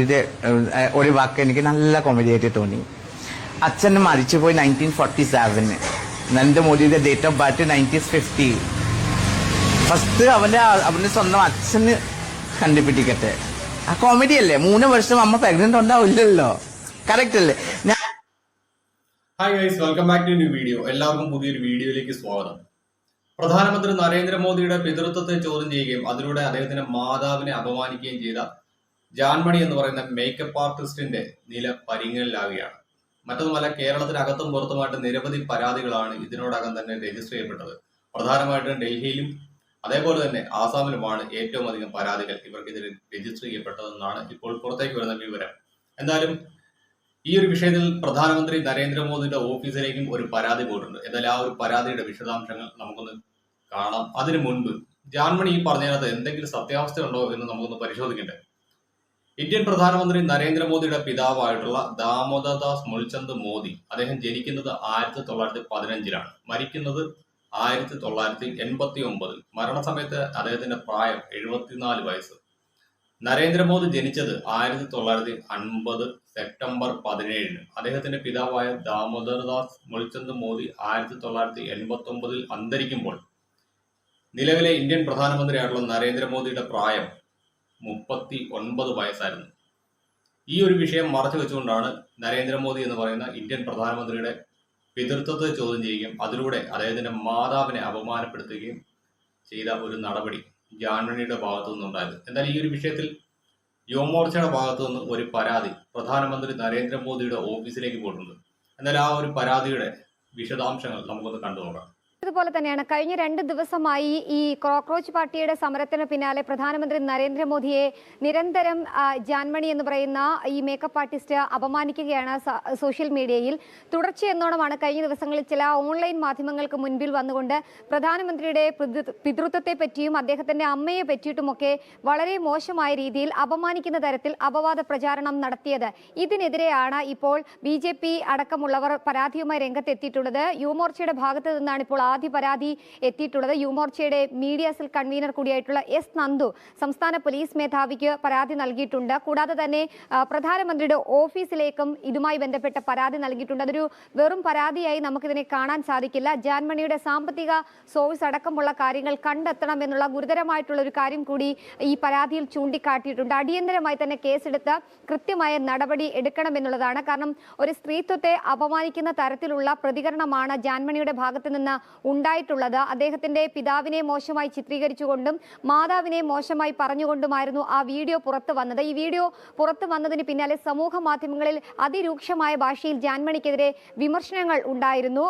ഇത് ഒരു വാക്ക് എനിക്ക് നല്ല കോമഡി ആയിട്ട് തോന്നി. അച്ഛൻ മരിച്ചുപോയി 1947. നരേന്ദ്രമോദിയുടെ ഡേറ്റ് ഓഫ് ബർത്ത് 1950. ഫസ്റ്റ് അവന്റെ സ്വന്തം അച്ഛന് കണ്ടുപിടിക്കട്ടെ. ആ കോമഡി അല്ലേ? 3 വർഷം അമ്മ പ്രഗ്നന്റ് ഉണ്ടാവില്ലല്ലോ. കറക്റ്റ് അല്ലേ? Hi guys, welcome back to new video. എല്ലാവർക്കും പുതിയൊരു വീഡിയോയിലേക്ക് സ്വാഗതം. പ്രധാനമന്ത്രി നരേന്ദ്രമോദിയുടെ പിതൃത്വത്തെ ചോദ്യം ചെയ്യുകയും അതിലൂടെ അദ്ദേഹത്തിന്റെ മാതാവിനെ അപമാനിക്കുകയും ചെയ്ത ജാൻമണി എന്ന് പറയുന്ന മേക്കപ്പ് ആർട്ടിസ്റ്റിന്റെ നില പരിങ്ങലിലാവുകയാണ്. മറ്റൊന്നുമല്ല, കേരളത്തിനകത്തും പുറത്തുമായിട്ട് നിരവധി പരാതികളാണ് ഇതിനോടകം തന്നെ രജിസ്റ്റർ ചെയ്യപ്പെട്ടത്. പ്രധാനമായിട്ടും ഡൽഹിയിലും അതേപോലെ തന്നെ ആസാമിലുമാണ് ഏറ്റവും അധികം പരാതികൾ ഇവർക്കെതിരെ രജിസ്റ്റർ ചെയ്യപ്പെട്ടതെന്നാണ് ഇപ്പോൾ പുറത്തേക്ക് വരുന്ന വിവരം. എന്തായാലും ഈ ഒരു വിഷയത്തിൽ പ്രധാനമന്ത്രി നരേന്ദ്രമോദിയുടെ ഓഫീസിലേക്കും ഒരു പരാതി പോയിട്ടുണ്ട്. എന്തായാലും ആ ഒരു പരാതിയുടെ വിശദാംശങ്ങൾ നമുക്കൊന്ന് കാണാം. അതിനു മുൻപ് ജാൻമണി ഈ പറഞ്ഞതിനകത്ത് എന്തെങ്കിലും സത്യാവസ്ഥ ഉണ്ടോ എന്ന് നമുക്കൊന്ന് പരിശോധിക്കണ്ടേ. ഇന്ത്യൻ പ്രധാനമന്ത്രി നരേന്ദ്രമോദിയുടെ പിതാവായിട്ടുള്ള ദാമോദർദാസ് മുൾചന്ദ് മോദി, അദ്ദേഹം ജനിക്കുന്നത് 1915 മരിക്കുന്നത് 1989. മരണസമയത്ത് അദ്ദേഹത്തിന്റെ പ്രായം 74 വയസ്സ്. നരേന്ദ്രമോദി ജനിച്ചത് 1950 സെപ്റ്റംബർ 17. അദ്ദേഹത്തിന്റെ പിതാവായ ദാമോദർദാസ് മുൾചന്ദ് മോദി 1989 അന്തരിക്കുമ്പോൾ നിലവിലെ ഇന്ത്യൻ പ്രധാനമന്ത്രിയായിട്ടുള്ള നരേന്ദ്രമോദിയുടെ പ്രായം 39 വയസ്സായിരുന്നു. ഈ ഒരു വിഷയം മറച്ചു വെച്ചുകൊണ്ടാണ് നരേന്ദ്രമോദി എന്ന് പറയുന്ന ഇന്ത്യൻ പ്രധാനമന്ത്രിയുടെ പിതൃത്വത്തെ ചോദ്യം ചെയ്യുകയും അതിലൂടെ അദ്ദേഹത്തിന്റെ മാതാവിനെ അപമാനപ്പെടുത്തുകയും ചെയ്ത ഒരു നടപടി ജാൻമണിയുടെ ഭാഗത്തു നിന്നുണ്ടായത്. എന്നാൽ ഈ ഒരു വിഷയത്തിൽ യുവമോർച്ചയുടെ ഭാഗത്തു നിന്ന് ഒരു പരാതി പ്രധാനമന്ത്രി നരേന്ദ്രമോദിയുടെ ഓഫീസിലേക്ക് പോയിട്ടുണ്ട്. എന്നാൽ ആ ഒരു പരാതിയുടെ വിശദാംശങ്ങൾ നമുക്കൊന്ന് കണ്ടുനോക്കാം. അതുപോലെ തന്നെയാണ് കഴിഞ്ഞ 2 ദിവസമായി ഈ കോക്രോച്ച് പാർട്ടിയുടെ സമരത്തിന് പിന്നാലെ പ്രധാനമന്ത്രി നരേന്ദ്രമോദിയെ നിരന്തരം ജാൻമണി എന്ന് പറയുന്ന ഈ മേക്കപ്പ് ആർട്ടിസ്റ്റ് അപമാനിക്കുകയാണ് സോഷ്യൽ മീഡിയയിൽ. തുടർച്ചയെന്നോണമാണ് കഴിഞ്ഞ ദിവസങ്ങളിൽ ചില ഓൺലൈൻ മാധ്യമങ്ങൾക്ക് മുൻപിൽ വന്നുകൊണ്ട് പ്രധാനമന്ത്രിയുടെ പിതൃത്വത്തെ പറ്റിയും അദ്ദേഹത്തിന്റെ അമ്മയെ പറ്റിയിട്ടുമൊക്കെ വളരെ മോശമായ രീതിയിൽ അപമാനിക്കുന്ന തരത്തിൽ അപവാദ പ്രചാരണം നടത്തിയത്. ഇതിനെതിരെയാണ് ഇപ്പോൾ BJP അടക്കമുള്ളവർ പരാതിയുമായി രംഗത്തെത്തിയിട്ടുള്ളത്. യുവമോർച്ചയുടെ ഭാഗത്ത് നിന്നാണ് ഇപ്പോൾ ആദ്യ പരാതി എത്തിയിട്ടുള്ളത്. യുവമോർച്ചയുടെ മീഡിയ സെൽ കൺവീനർ കൂടിയായിട്ടുള്ള S നന്ദു സംസ്ഥാന പോലീസ് മേധാവിക്ക് പരാതി നൽകിയിട്ടുണ്ട്. കൂടാതെ തന്നെ പ്രധാനമന്ത്രിയുടെ ഓഫീസിലേക്കും ഇതുമായി ബന്ധപ്പെട്ട പരാതി നൽകിയിട്ടുണ്ട്. അതൊരു വെറും പരാതിയായി നമുക്കിതിനെ കാണാൻ സാധിക്കില്ല. ജാൻമണിയുടെ സാമ്പത്തിക സോഴ്സ് അടക്കമുള്ള കാര്യങ്ങൾ കണ്ടെത്തണം എന്നുള്ള ഗുരുതരമായിട്ടുള്ള ഒരു കാര്യം കൂടി ഈ പരാതിയിൽ ചൂണ്ടിക്കാട്ടിയിട്ടുണ്ട്. അടിയന്തരമായി തന്നെ കേസെടുത്ത് കൃത്യമായ നടപടി എടുക്കണമെന്നുള്ളതാണ്. കാരണം ഒരു സ്ത്രീത്വത്തെ അപമാനിക്കുന്ന തരത്തിലുള്ള പ്രതികരണമാണ് ജാൻമണിയുടെ ഭാഗത്ത് നിന്ന് ഉണ്ടായിട്ടുള്ളത്. അദ്ദേഹത്തിന്റെ പിതാവിനെ മോശമായി ചിത്രീകരിച്ചുകൊണ്ടും മാതാവിനെ മോശമായി പറഞ്ഞുകൊണ്ടുമായിരുന്നു ആ വീഡിയോ പുറത്തു വന്നത്. ഈ വീഡിയോ പുറത്തു വന്നതിന് പിന്നാലെ സമൂഹ മാധ്യമങ്ങളിൽ അതിരൂക്ഷമായ ഭാഷയിൽ ജാൻമണിക്കെതിരെ വിമർശനങ്ങൾ ഉണ്ടായിരുന്നു.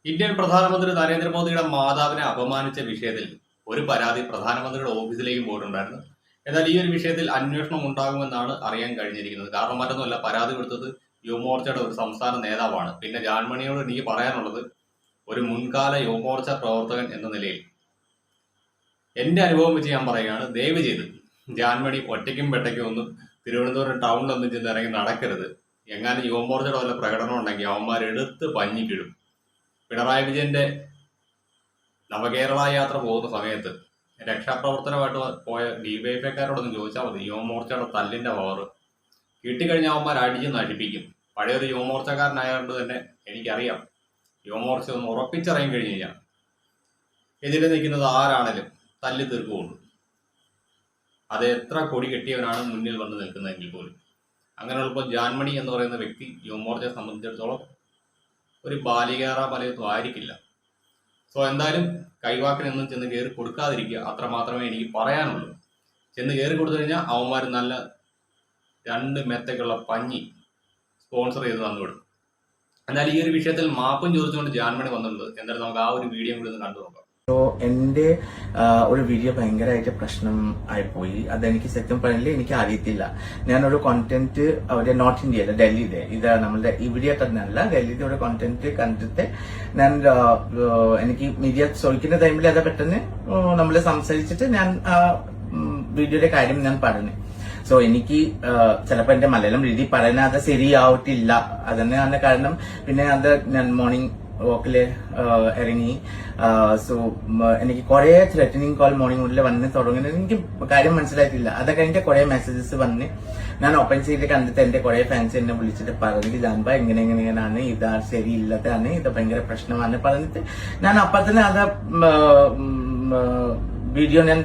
ഇന്ത്യൻ പ്രധാനമന്ത്രി നരേന്ദ്രമോദിയുടെ മാതാവിനെ അപമാനിച്ച വിഷയത്തിൽ ഒരു പരാതി പ്രധാനമന്ത്രിയുടെ ഓഫീസിലേക്കും പോയിട്ടുണ്ടായിരുന്നു. എന്നാൽ ഈ ഒരു വിഷയത്തിൽ അന്വേഷണം ഉണ്ടാകുമെന്നാണ് അറിയാൻ കഴിഞ്ഞിരിക്കുന്നത്. കാരണം മറ്റൊന്നുമല്ല, പരാതി കൊടുത്തത് യുവമോർച്ചയുടെ ഒരു സംസ്ഥാന നേതാവാണ്. പിന്നെ ജാൻമണിയോട് എനിക്ക് പറയാനുള്ളത്, ഒരു മുൻകാല യുവമോർച്ച പ്രവർത്തകൻ എന്ന നിലയിൽ എന്റെ അനുഭവം വെച്ച് ഞാൻ പറയുകയാണ്, ദയവ് ചെയ്ത് ജാൻമണി ഒറ്റയ്ക്കും പെട്ടയ്ക്കും ഒന്നും തിരുവനന്തപുരം ടൗണിലൊന്നും ചെന്ന് ഇറങ്ങി നടക്കരുത്. എങ്ങാനും യുവമോർച്ചയുടെ വല്ല പ്രകടനം ഉണ്ടെങ്കിൽ അവന്മാരെടുത്ത് പഞ്ഞിക്കിടും. പിണറായി വിജയന്റെ നവകേരള യാത്ര പോകുന്ന സമയത്ത് രക്ഷാപ്രവർത്തനമായിട്ട് പോയ DYFIക്കാരോടൊന്നും ചോദിച്ചാൽ മതി, യുവമോർച്ചയുടെ തല്ലിന്റെ പവർ കിട്ടിക്കഴിഞ്ഞ അവന്മാർ അടിച്ച് നശിപ്പിക്കും. പഴയൊരു യുവമോർച്ചക്കാരനായതുകൊണ്ട് തന്നെ എനിക്കറിയാം, യുവമോർച്ച ഒന്ന് ഉറപ്പിച്ചിറങ്ങി കഴിഞ്ഞ് കഴിഞ്ഞാൽ എതിരെ നിൽക്കുന്നത് ആരാണേലും തല്ലി തീർക്കുള്ളൂ. അത് എത്ര കൊടി കെട്ടിയവനാണ് മുന്നിൽ വന്ന് നിൽക്കുന്നതെങ്കിൽ പോലും. അങ്ങനെയുള്ളപ്പോൾ ജാൻമണി എന്ന് പറയുന്ന വ്യക്തി യുവമോർച്ചയെ സംബന്ധിച്ചിടത്തോളം ഒരു ബാലികേറാമലയൊന്നും ആയിരിക്കില്ല. എന്തായാലും കൈവാക്കിനൊന്നും ചെന്ന് കയറി കൊടുക്കാതിരിക്കുക, അത്ര മാത്രമേ എനിക്ക് പറയാനുള്ളൂ. ചെന്ന് കയറി കൊടുത്തു കഴിഞ്ഞാൽ അവന്മാർ നല്ല 2 മെത്തക്കുള്ള പഞ്ഞി സ്പോൺസർ ചെയ്ത് തന്നുവിടും. എന്നാൽ ഈ ഒരു വിഷയത്തിൽ മാപ്പും ചോദിച്ചുകൊണ്ട് ജാൻമണി വന്നിട്ടുണ്ട്. എന്തായാലും നമുക്ക് ആ ഒരു വീഡിയോ കൂടി ഒന്ന് കണ്ടു നോക്കാം. എന്റെ ഒരു വീഡിയോ ഭയങ്കരമായിട്ട് പ്രശ്നം ആയിപ്പോയി. അതെനിക്ക് സത്യം പറഞ്ഞില്ല, എനിക്ക് അറിയത്തില്ല. ഞാനൊരു കോണ്ടന്റ് അവിടെ നോർത്ത് ഇന്ത്യയിലെ ഡൽഹിയിലെ, ഇത് നമ്മളുടെ ഇവിടെ തന്നെ അല്ല, ഡൽഹിയിലെ ഒരു കോണ്ടന്റ് കണ്ടിട്ട് ഞാൻ എനിക്ക് മീഡിയ ചോദിക്കുന്ന ടൈമിൽ അത് പെട്ടെന്ന് നമ്മൾ സംസാരിച്ചിട്ട് ഞാൻ വീഡിയോയുടെ കാര്യം ഞാൻ പറഞ്ഞു. എനിക്ക് ചിലപ്പോ എന്റെ മലയാളം രീതി പറയുന്നത് അത് ശരിയാവത്തില്ല. അതന്നെയാണ് കാരണം. പിന്നെ അത് ഞാൻ മോർണിംഗ് വോക്കില് ഇറങ്ങി. സോ എനിക്ക് കുറെ ത്രെറ്റനിങ് കോൾ മോർണിംഗ് മുതൽ വന്ന് തുടങ്ങുന്നത് എനിക്ക് കാര്യം മനസ്സിലായിട്ടില്ല. അതൊക്കെ എനിക്ക് കുറെ മെസ്സേജസ് വന്ന് ഞാൻ ഓപ്പൺ ചെയ്ത് കണ്ടിട്ട് എന്റെ കുറെ ഫാൻസ് എന്നെ വിളിച്ചിട്ട് പറഞ്ഞു ജാൻബ ഇങ്ങനെയാണ്, ഇതാ ശരിയില്ലാത്തതാണ്, ഇത് ഭയങ്കര പ്രശ്നമാണ് പറഞ്ഞിട്ട് ഞാൻ അപ്പൊ തന്നെ അത് വീഡിയോ ഞാൻ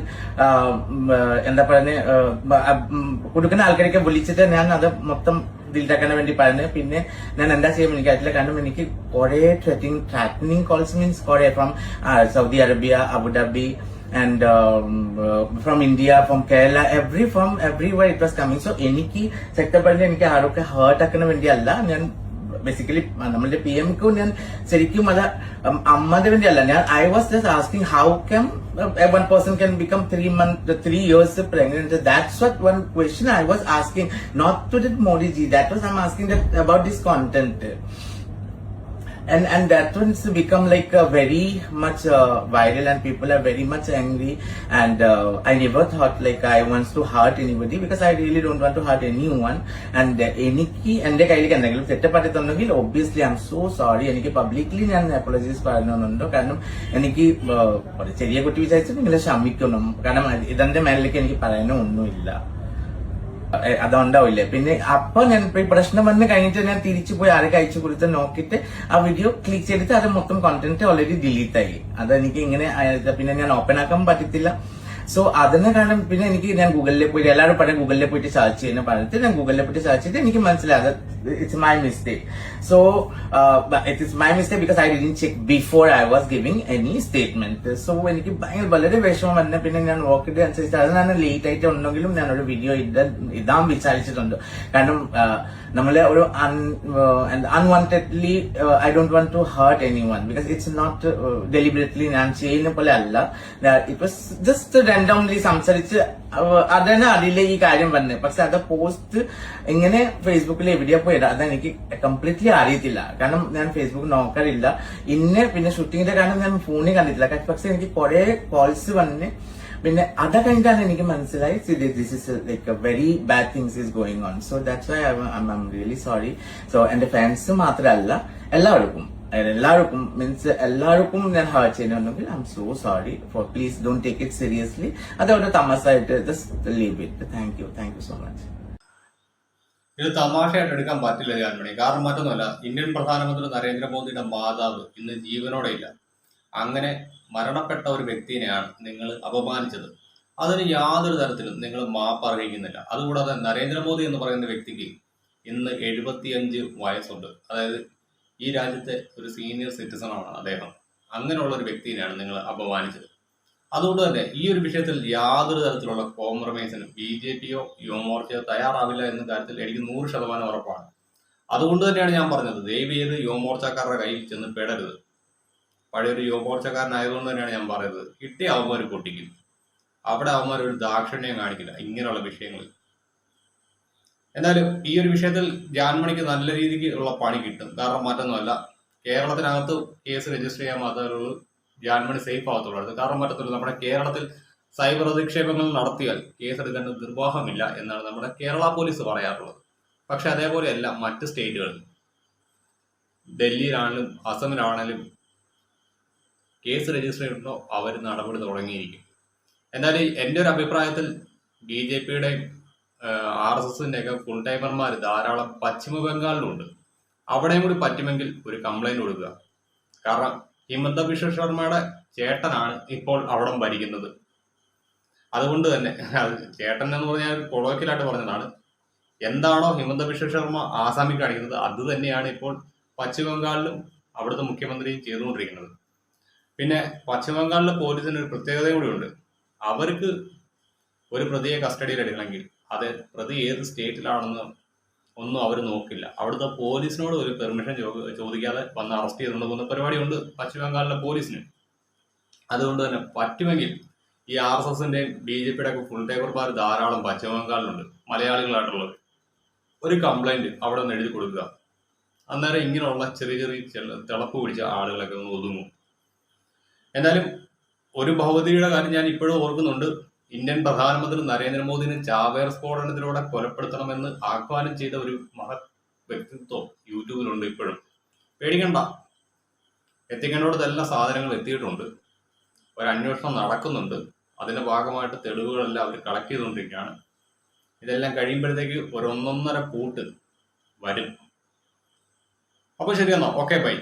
എന്താ പറഞ്ഞ കൊടുക്കുന്ന ആൾക്കാരൊക്കെ വിളിച്ചിട്ട് ഞാൻ അത് മൊത്തം ഡിലീറ്റാക്കാൻ വേണ്ടി പറഞ്ഞു. പിന്നെ ഞാൻ എന്താ ചെയ്യാൻ എനിക്കറിയില്ല. കാരണം എനിക്ക് കുറെ ത്രെറ്റനിങ് കോൾസ് മീൻസ് കുറെ from Saudi Arabia, Abu Dhabi and from India, from Kerala, everywhere it was coming. So എനിക്ക് സെക്ടർ പറഞ്ഞ എനിക്ക് ആരൊക്കെ ഹേർട്ട് ആക്കുന്ന വേണ്ടിയല്ല, ഞാൻ ബേസിക്കലി നമ്മളുടെ PMക്ക് ഞാൻ ശരിക്കും അത് അമ്മയുടെ വേണ്ടിയല്ല. ഞാൻ I was just asking how come one person can become 3 years pregnant. That's what one question I was asking, not to the Modi ji. That was I'm asking that about this content. And that one's become like very much viral and people are very much angry, and I never thought like I wants to hurt anybody because I really don't want to hurt anyone. And എനിക്ക് എന്റെ കയ്യിലേക്ക് എന്തെങ്കിലും തെറ്റപ്പറ്റുന്നുണ്ടെങ്കിൽ obviously I'm so sorry. എനിക്ക് publicly ഞാൻ apologise പറയുന്നുണ്ടോ, കാരണം എനിക്ക് ഒരു ചെറിയ കുട്ടി വിചാരിച്ചിട്ട് നിങ്ങൾ ക്ഷമിക്കണം, കാരണം ഇതെന്റെ മേലിലേക്ക് എനിക്ക് പറയാനൊന്നുമില്ല, അതുണ്ടാവില്ലേ. പിന്നെ അപ്പൊ ഞാൻ ഈ പ്രശ്നം വന്ന് കഴിഞ്ഞിട്ട് ഞാൻ തിരിച്ചു പോയി ആരൊക്കെ അയച്ചു കൊടുത്ത് നോക്കിയിട്ട് ആ വീഡിയോ ക്ലിക്ക് ചെയ്തിട്ട് അത് മൊത്തം കോണ്ടന്റ് ഓൾറെഡി ഡിലീറ്റ് ആയി. അതെനിക്ക് ഇങ്ങനെ പിന്നെ ഞാൻ ഓപ്പൺ ആക്കാൻ പറ്റത്തില്ല. സോ അതിന് കാരണം പിന്നെ എനിക്ക് ഞാൻ ഗൂഗിളിൽ പോയിട്ട് എല്ലാവരും പറഞ്ഞ ഗൂഗിളിൽ പോയിട്ട് സെർച്ച് ചെയ്യുന്ന പറഞ്ഞിട്ട് ഞാൻ ഗൂഗിളിൽ പോയിട്ട് സെർച്ച് ചെയ്തിട്ട് എനിക്ക് മനസ്സിലായത് it's my mistake. So it is my mistake because I didn't check before I was giving any statement. So എനിക്ക് വളരെ വിഷമം വന്നെ. പിന്നെ ഞാൻ വർക്കിന്റെ അനുസരിച്ച് അത് ഞാൻ ലേറ്റ് ആയിട്ട് ഉണ്ടെങ്കിലും ഞാൻ ഒരു വീഡിയോ ഇടാൻ വിചാരിച്ചിട്ടുണ്ട്. കാരണം നമ്മളെ ഒരു unwantedly I don't want to hurt anyone because it's not deliberately ഞാൻ ചെയ്യുന്ന പോലെ അല്ല. ഇറ്റ് വാസ് ജസ്റ്റ് റാൻഡംലി സംസാരിച്ച് അതന്നെ അതിലെ ഈ കാര്യം വന്നത്. പക്ഷെ അത് പോസ്റ്റ് എങ്ങനെ ഫേസ്ബുക്കിൽ എവിടെയാ പോയത് അതെനിക്ക് കംപ്ലീറ്റ്ലി അറിയത്തില്ല. കാരണം ഞാൻ ഫേസ്ബുക്ക് നോക്കാറില്ല. പിന്നെ ഷൂട്ടിങ്ങിന്റെ കാരണം ഞാൻ ഫോണിൽ കണ്ടിട്ടില്ല. പക്ഷെ എനിക്ക് കുറെ കോൾസ് വന്ന് പിന്നെ അത് കഴിഞ്ഞിട്ടാണ് എനിക്ക് മനസ്സിലായി this is like very bad things is going on. So that's why I'm really sorry. So എന്റെ ഫാൻസ് മാത്രമല്ല എല്ലാവർക്കും മീൻസ് എല്ലാവർക്കും ഞാൻ ഹേർട്ട് ചെയ്യുന്നുണ്ടെങ്കിൽ I'm so sorry. For please don't take it seriously. അതൊരു തമാശയായിട്ട് just leave it. Thank you so much. ഇത് തമാശയായിട്ട് എടുക്കാൻ പറ്റില്ല ജാൻമണി. കാരണം മറ്റൊന്നുമല്ല, ഇന്ത്യൻ പ്രധാനമന്ത്രി നരേന്ദ്രമോദിയുടെ മാതാവ് ഇന്ന് ജീവനോടെ ഇല്ല. അങ്ങനെ മരണപ്പെട്ട ഒരു വ്യക്തിയെയാണ് നിങ്ങൾ അപമാനിച്ചത്. അതിന് യാതൊരു തരത്തിലും നിങ്ങൾ മാപ്പ് അർഹിക്കുന്നില്ല. അതുകൂടാതെ നരേന്ദ്രമോദി എന്ന് പറയുന്ന വ്യക്തിക്ക് ഇന്ന് 75 വയസ്സുണ്ട്. അതായത് ഈ രാജ്യത്തെ ഒരു സീനിയർ സിറ്റിസൺ ആണ് അദ്ദേഹം. അങ്ങനെയുള്ള ഒരു വ്യക്തിയെയാണ് നിങ്ങൾ അപമാനിച്ചത്. അതുകൊണ്ട് തന്നെ ഈ ഒരു വിഷയത്തിൽ യാതൊരു തരത്തിലുള്ള കോംപ്രമൈസിനും BJPയോ യുവമോർച്ചയോ തയ്യാറാവില്ല എന്ന കാര്യത്തിൽ എനിക്ക് 100% ഉറപ്പാണ്. അതുകൊണ്ട് തന്നെയാണ് ഞാൻ പറഞ്ഞത്, ദയവ് ചെയ്ത് യുവമോർച്ചക്കാരുടെ കയ്യിൽ ചെന്ന് പെടരുത്. പഴയൊരു യുവമോർച്ചക്കാരനായതുകൊണ്ട് തന്നെയാണ് ഞാൻ പറയുന്നത്, കിട്ടിയ അവന്മാർ പൊട്ടിക്കും. അവിടെ അവന്മാർ ഒരു ദാക്ഷിണ്യം കാണിക്കില്ല ഇങ്ങനെയുള്ള വിഷയങ്ങളിൽ. എന്തായാലും ഈ ഒരു വിഷയത്തിൽ ജാൻമണിക്ക് നല്ല രീതിക്ക് ഉള്ള പണി കിട്ടും. കാരണം മറ്റൊന്നുമല്ല, കേരളത്തിനകത്ത് കേസ് രജിസ്റ്റർ ചെയ്യാൻ മാത്രമേ ജാൻമണി സേഫ് ആവത്തുള്ളൂ. കാരണം മറ്റൊന്നുമില്ല, നമ്മുടെ കേരളത്തിൽ സൈബർ അധിക്ഷേപങ്ങൾ നടത്തിയാൽ കേസെടുക്കേണ്ട നിർവാഹമില്ല എന്നാണ് നമ്മുടെ കേരള പോലീസ് പറയാറുള്ളത്. പക്ഷെ അതേപോലെയല്ല മറ്റ് സ്റ്റേറ്റുകളിൽ. ഡൽഹിയിലാണെങ്കിലും അസമിലാണെങ്കിലും കേസ് രജിസ്റ്റർ ചെയ്യുന്നുണ്ടോ അവർ നടപടി തുടങ്ങിയിരിക്കും. എന്നാലും എൻ്റെ ഒരു അഭിപ്രായത്തിൽ BJPയുടെയും RSSന്റെ ഒക്കെ ഫുൾ ടൈമർമാർ ധാരാളം പശ്ചിമ ബംഗാളിലുണ്ട്. അവിടെയും കൂടി പറ്റുമെങ്കിൽ ഒരു കംപ്ലൈന്റ് കൊടുക്കുക. കാരണം ഹിമന്ത ബിശ്വ ശർമ്മയുടെ ചേട്ടനാണ് ഇപ്പോൾ അവിടെ ഭരിക്കുന്നത്. അതുകൊണ്ട് തന്നെ ചേട്ടൻ എന്ന് പറഞ്ഞാൽ കൊളോക്കിലായിട്ട് പറഞ്ഞതാണ്. എന്താണോ ഹിമന്ത ബിശ്വ ശർമ്മ ആസാമിൽ കാണിക്കുന്നത് അത് തന്നെയാണ് ഇപ്പോൾ പശ്ചിമ ബംഗാളിലും അവിടുത്തെ മുഖ്യമന്ത്രിയും ചെയ്തുകൊണ്ടിരിക്കുന്നത്. പിന്നെ പശ്ചിമ ബംഗാളിലെ പോലീസിന് ഒരു പ്രത്യേകതയും കൂടിയുണ്ട്. അവർക്ക് ഒരു പ്രതിയെ കസ്റ്റഡിയിൽ എടുക്കണമെങ്കിൽ അത് പ്രതി ഏത് സ്റ്റേറ്റിലാണെന്ന് ഒന്നും അവർ നോക്കില്ല. അവിടുത്തെ പോലീസിനോട് ഒരു പെർമിഷൻ ചോദിക്കാതെ വന്ന് അറസ്റ്റ് ചെയ്തുകൊണ്ട് പോകുന്ന പരിപാടിയുണ്ട് പശ്ചിമ ബംഗാളിലെ പോലീസിന്. അതുകൊണ്ട് തന്നെ പറ്റുമെങ്കിൽ ഈ RSSന്റെയും BJPയുടെ ഒക്കെ ഫുൾ ടൈമർമാർ ധാരാളം പശ്ചിമ ബംഗാളിലുണ്ട്, മലയാളികളായിട്ടുള്ളത്. ഒരു കംപ്ലൈന്റ് അവിടെ നിന്ന് എഴുതി കൊടുക്കുക. അന്നേരം ഇങ്ങനെയുള്ള ചെറിയ തിളപ്പ് പിടിച്ച ആളുകളൊക്കെ ഒന്ന് ഒതുങ്ങും. എന്തായാലും ഒരു ഭൗതികയുടെ കാര്യം ഞാൻ ഇപ്പോഴും ഓർക്കുന്നുണ്ട്. ഇന്ത്യൻ പ്രധാനമന്ത്രി നരേന്ദ്രമോദിനെ ചാവേർ സ്ഫോടനത്തിലൂടെ കൊലപ്പെടുത്തണമെന്ന് ആഹ്വാനം ചെയ്ത ഒരു മഹത് വ്യക്തിത്വം യൂട്യൂബിലുണ്ട് ഇപ്പോഴും. പേടിക്കണ്ട, എത്തിക്കേണ്ടോടത്ത് എല്ലാ സാധനങ്ങളും എത്തിയിട്ടുണ്ട്. ഒരു അന്വേഷണം നടക്കുന്നുണ്ട്. അതിന്റെ ഭാഗമായിട്ട് തെളിവുകളെല്ലാം അവർ കളക്ട് ചെയ്തുകൊണ്ടിരിക്കുകയാണ്. ഇതെല്ലാം കഴിയുമ്പോഴത്തേക്ക് ഒരു 1.5 പൂട്ട് വരും. അപ്പോൾ ശരിയെന്നോ, ഓക്കെ ബൈ.